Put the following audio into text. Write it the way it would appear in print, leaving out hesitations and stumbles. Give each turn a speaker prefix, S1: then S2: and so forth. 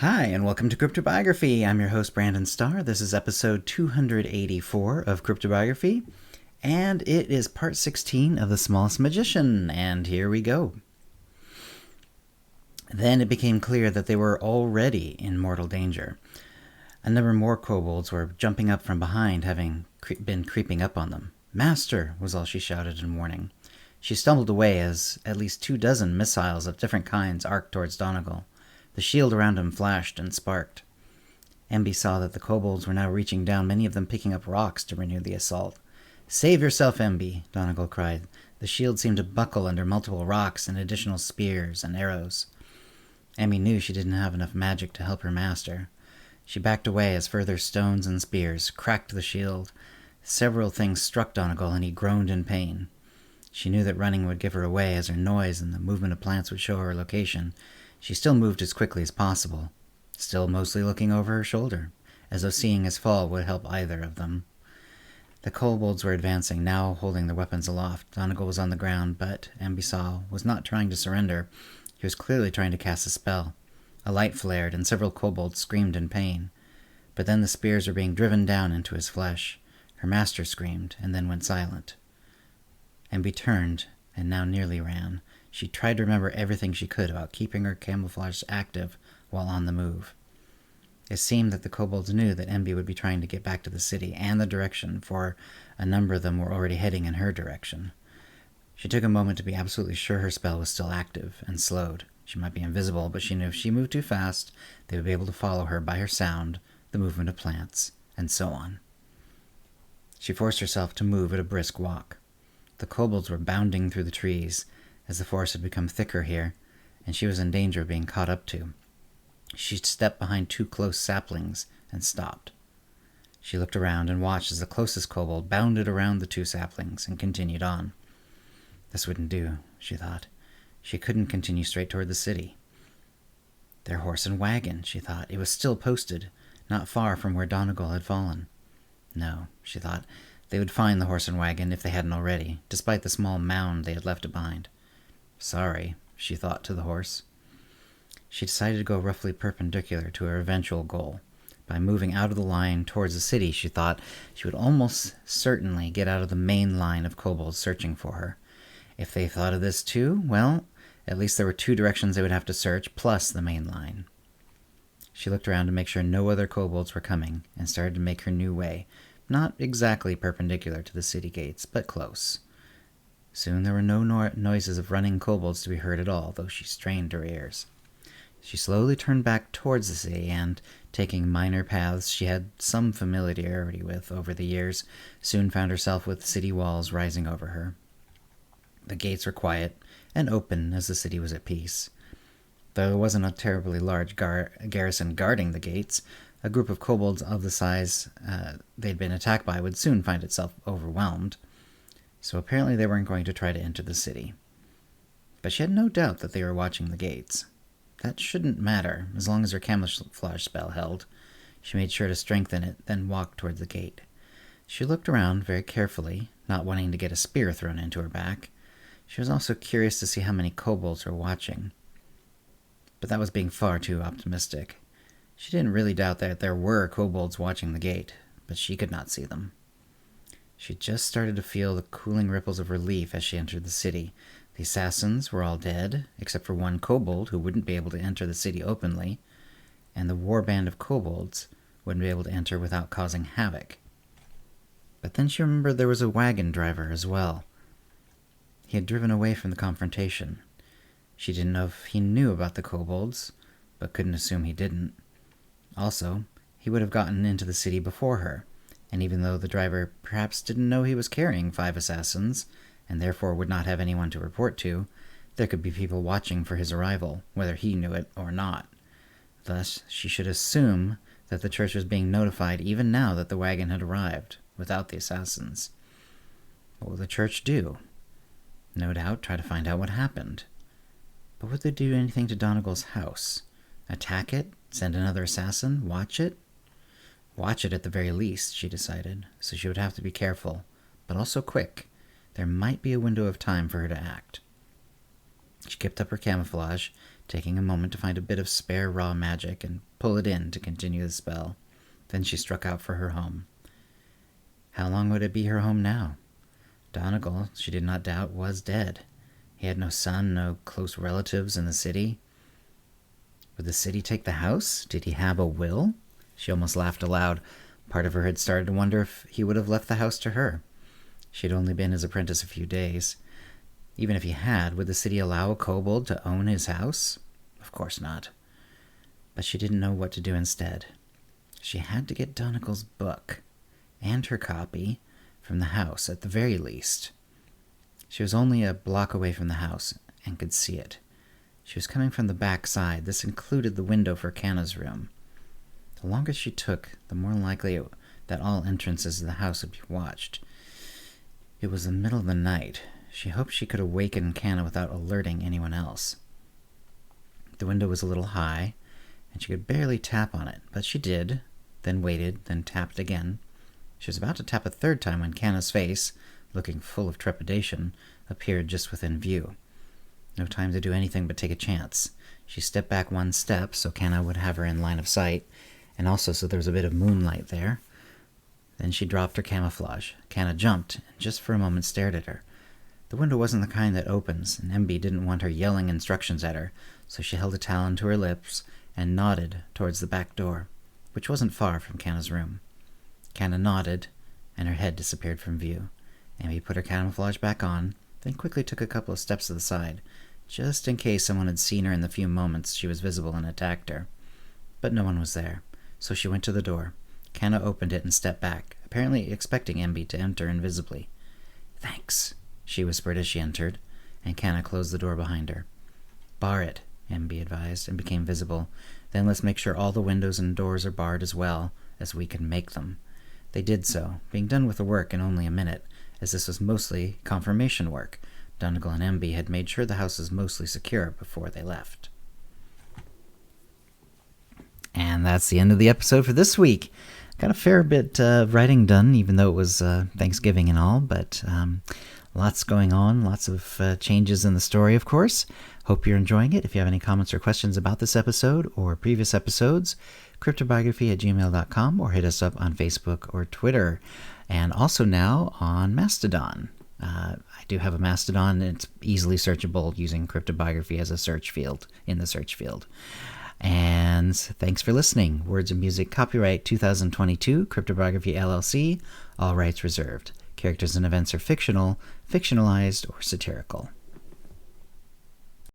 S1: Hi, and welcome to CryptoBiography. I'm your host, Brandon Starr. This is episode 284 of CryptoBiography, and it is part 16 of The Smallest Magician, and here we go. Then it became clear that they were already in mortal danger. A number more kobolds were jumping up from behind, having been creeping up on them. "Master!" was all she shouted in warning. She stumbled away as at least 24 missiles of different kinds arced towards Donegal. The shield around him flashed and sparked. Emby saw that the kobolds were now reaching down, many of them picking up rocks to renew the assault. "Save yourself, Emby!" Donegal cried. The shield seemed to buckle under multiple rocks and additional spears and arrows. Emby knew she didn't have enough magic to help her master. She backed away as further stones and spears cracked the shield. Several things struck Donegal, and he groaned in pain. She knew that running would give her away, as her noise and the movement of plants would show her location. She still moved as quickly as possible, still mostly looking over her shoulder, as though seeing his fall would help either of them. The kobolds were advancing, now holding their weapons aloft. Donegal was on the ground, but Emby saw was not trying to surrender. He was clearly trying to cast a spell. A light flared, and several kobolds screamed in pain. But then the spears were being driven down into his flesh. Her master screamed, and then went silent. Emby turned, and now nearly ran. She tried to remember everything she could about keeping her camouflage active while on the move. It seemed that the kobolds knew that Emby would be trying to get back to the city and the direction, for a number of them were already heading in her direction. She took a moment to be absolutely sure her spell was still active, and slowed. She might be invisible, but she knew if she moved too fast, they would be able to follow her by her sound, the movement of plants, and so on. She forced herself to move at a brisk walk. The kobolds were bounding through the trees, as the forest had become thicker here, and she was in danger of being caught up to. She stepped behind 2 close saplings and stopped. She looked around and watched as the closest kobold bounded around the 2 saplings and continued on. This wouldn't do, she thought. She couldn't continue straight toward the city. Their horse and wagon, she thought. It was still posted, not far from where Donegal had fallen. No, she thought, they would find the horse and wagon if they hadn't already, despite the small mound they had left behind. "Sorry," she thought to the horse. She decided to go roughly perpendicular to her eventual goal. By moving out of the line towards the city, she thought, she would almost certainly get out of the main line of kobolds searching for her. If they thought of this too, well, at least there were 2 directions they would have to search, plus the main line. She looked around to make sure no other kobolds were coming, and started to make her new way, not exactly perpendicular to the city gates, but close. Soon there were no noises of running kobolds to be heard at all, though she strained her ears. She slowly turned back towards the city, and, taking minor paths she had some familiarity with over the years, soon found herself with city walls rising over her. The gates were quiet and open as the city was at peace. Though there wasn't a terribly large garrison guarding the gates, a group of kobolds of the size they'd been attacked by would soon find itself overwhelmed. So apparently they weren't going to try to enter the city. But she had no doubt that they were watching the gates. That shouldn't matter, as long as her camouflage spell held. She made sure to strengthen it, then walked toward the gate. She looked around very carefully, not wanting to get a spear thrown into her back. She was also curious to see how many kobolds were watching. But that was being far too optimistic. She didn't really doubt that there were kobolds watching the gate, but she could not see them. She just started to feel the cooling ripples of relief as she entered the city. The assassins were all dead, except for 1 kobold who wouldn't be able to enter the city openly, and the warband of kobolds wouldn't be able to enter without causing havoc. But then she remembered there was a wagon driver as well. He had driven away from the confrontation. She didn't know if he knew about the kobolds, but couldn't assume he didn't. Also, he would have gotten into the city before her, and even though the driver perhaps didn't know he was carrying 5 assassins, and therefore would not have anyone to report to, there could be people watching for his arrival, whether he knew it or not. Thus, she should assume that the church was being notified even now that the wagon had arrived, without the assassins. What would the church do? No doubt try to find out what happened. But would they do anything to Donegal's house? Attack it? Send another assassin? Watch it? Watch it at the very least, she decided, so she would have to be careful, but also quick. There might be a window of time for her to act. She kept up her camouflage, taking a moment to find a bit of spare raw magic and pull it in to continue the spell. Then she struck out for her home. How long would it be her home now? Donegal, she did not doubt, was dead. He had no son, no close relatives in the city. Would the city take the house? Did he have a will? She almost laughed aloud. Part of her had started to wonder if he would have left the house to her. She had only been his apprentice a few days. Even if he had, would the city allow a kobold to own his house? Of course not. But she didn't know what to do instead. She had to get Donegal's book, and her copy, from the house at the very least. She was only a block away from the house, and could see it. She was coming from the back side. This included the window for Canna's room. The longer she took, the more likely that all entrances to the house would be watched. It was the middle of the night. She hoped she could awaken Canna without alerting anyone else. The window was a little high, and she could barely tap on it, but she did, then waited, then tapped again. She was about to tap a third time when Canna's face, looking full of trepidation, appeared just within view. No time to do anything but take a chance. She stepped back one step so Canna would have her in line of sight, and also so there was a bit of moonlight there. Then she dropped her camouflage. Canna jumped, and just for a moment stared at her. The window wasn't the kind that opens, and Emby didn't want her yelling instructions at her, so she held a talon to her lips and nodded towards the back door, which wasn't far from Canna's room. Canna nodded, and her head disappeared from view. Emby put her camouflage back on, then quickly took a couple of steps to the side, just in case someone had seen her in the few moments she was visible and attacked her. But no one was there, so she went to the door. Canna opened it and stepped back, apparently expecting Emby to enter invisibly. "Thanks," she whispered as she entered, and Canna closed the door behind her. "Bar it," Emby advised, and became visible. "Then let's make sure all the windows and doors are barred as well as we can make them." They did so, being done with the work in only a minute, as this was mostly confirmation work. Donegal and Emby had made sure the house was mostly secure before they left. And that's the end of the episode for this week. Got a fair bit of writing done, even though it was Thanksgiving and all, but lots going on, lots of changes in the story, of course. Hope you're enjoying it. If you have any comments or questions about this episode or previous episodes, CryptoBiography@gmail.com, or hit us up on Facebook or Twitter, and also now on Mastodon. I do have a Mastodon, and it's easily searchable using CryptoBiography as a search field, in the search field. And thanks for listening. Words and Music, copyright 2022, CryptoBiography LLC, all rights reserved. Characters and events are fictional, fictionalized, or satirical.